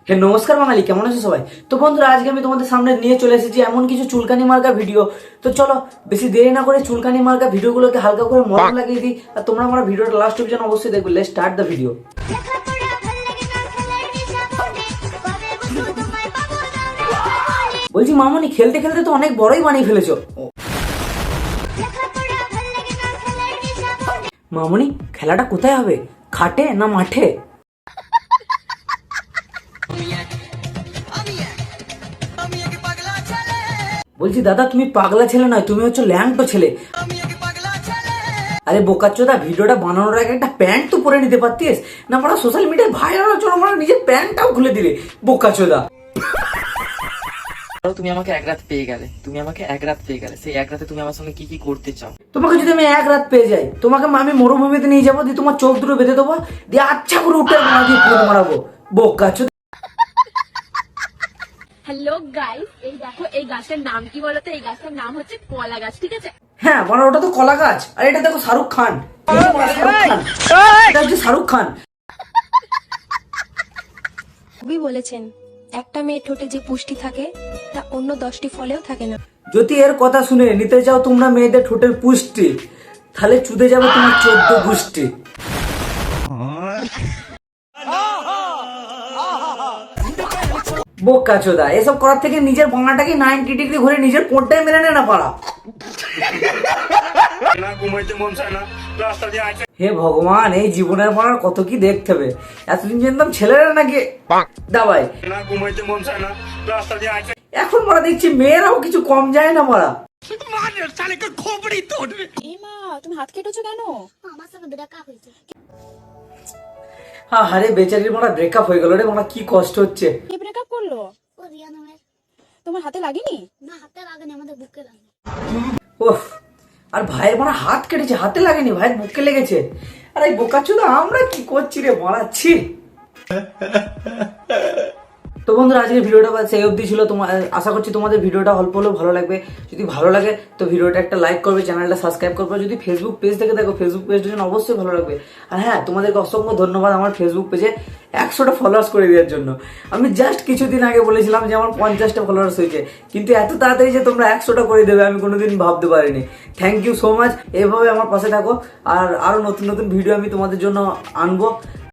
হ্যাঁ নমস্কার বাঙালি, কেমন আছো সবাই? তো বন্ধুরা, আজকে আমি তোমাদের সামনে নিয়ে চলে এসেছি এমন কিছু চুলকানি মার্কা ভিডিও। তো চলো বেশি দেরি না করে চুলকানি মার্কা ভিডিওগুলোকে হালকা করে মলম লাগিয়ে দিই। আর তোমরা আমার ভিডিওটা লাস্ট অবধি অবশ্যই দেখবে। Let's start the video. বলছি মামনি, খেলতে খেলতে তো অনেক বড়ই বানিয়ে ফেলেছো। মামনি, খেলাটা কোথায় হবে? খাটে না মাঠে? বলছি দাদা, তুমি পাগলা ছেলে নয়, তুমি হচ্ছে ল্যাংটো ছেলে। আরে বোকাচ্চোদা, ভিডিওটা বানানোর আগে একটা প্যান্ট তো পরে নিতে পারতিস না? পড়া সোশ্যাল মিডিয়ায় ভাইরাল হচ্ছে, আমরা নিজের প্যান্টটাও খুলে দিলে বোকাচ্চোদা। তুমি আমাকে এক রাত পেয়ে গেলে, সেই এক রাতে তুমি আমার সঙ্গে কি কি করতে চাও? তোমাকে যদি আমি এক রাত পেয়ে যাই, তোমাকে আমি মরুভূমিতে নিয়ে যাবো, দিয়ে তোমার চোখ দুটো বেঁধে দেবো, দিয়ে আচ্ছা করে উঠে মারা দিয়ে ফোন মারাবো বোকাচ্চোদা। হ্যালো গাইস, এই দেখো এই গাছের নাম কি বলতো? এই গাছের নাম হচ্ছে কলা গাছ, ঠিক আছে? হ্যাঁ বড়, ওটা তো কলা গাছ। আর এটা দেখো শাহরুখ খান, এটা হচ্ছে শাহরুখ খান। কবি বলেছেন, একটা মেয়ের ঠোঁটে যে পুষ্টি থাকে তা অন্য 10টি ফলেও থাকে না। যদি এর কথা শুনে নিতে চাও তোমরা মেয়েদের ঠোঁটের পুষ্টি, তাহলে চুদে যাবে তোমার 14 গোষ্ঠী। বোকাচোদা, এসব করার থেকে নিজের বাংলাটাকে 90 ডিগ্রি ঘুরে নিজের কোটটাই মেরে নে না পারা। হে ভগবান, এই জীবনের পড়ার কত কি দেখতে হবে। এতদিন জানতাম ছেলেরা নাকি দাবাই, এখন মারা দেখছি মেয়েরাও কিছু কম যায় না মারা। তুমি হাত কেটেছো কেন? আরে বেচারির মারা ব্রেকআপ হয়ে গেল রে মারা, কি কষ্ট হচ্ছে। কে ব্রেকআপ করলো? তোমার হাতে লাগেনি? ওহ, আর ভাইয়ের মারা হাত কেটেছে, হাতে লাগেনি, ভাইয়ের বুকে লেগেছে। আর এই বোকাচোদা আমরা কি করছি রে মারাচ্ছি। তো বন্ধুরা, আজকের ভিডিওটা সেই অবধি ছিল। তোমার আশা করছি তোমাদের ভিডিওটা অল্প হলেও ভালো লাগবে। যদি ভালো লাগে তো ভিডিওটা একটা লাইক করবে, চ্যানেলটা সাবস্ক্রাইব করবে। যদি ফেসবুক পেজ থেকে দেখো, ফেসবুক পেজটা জন্য অবশ্যই ভালো লাগবে। আর হ্যাঁ, তোমাদেরকে অসংখ্য ধন্যবাদ আমার ফেসবুক পেজে 100টা ফলোয়ার্স করে দেওয়ার জন্য। আমি জাস্ট কিছুদিন আগে বলেছিলাম যে আমার 50টা ফলোয়ার্স হয়েছে, কিন্তু এত তাড়াতাড়ি যে তোমরা 100টা করে দেবে আমি কোনোদিন ভাবতে পারিনি। Thank you so much. এভাবে আমার পাশে থাকো, আর আরো নতুন নতুন ভিডিও আমি তোমাদের জন্য আনবো।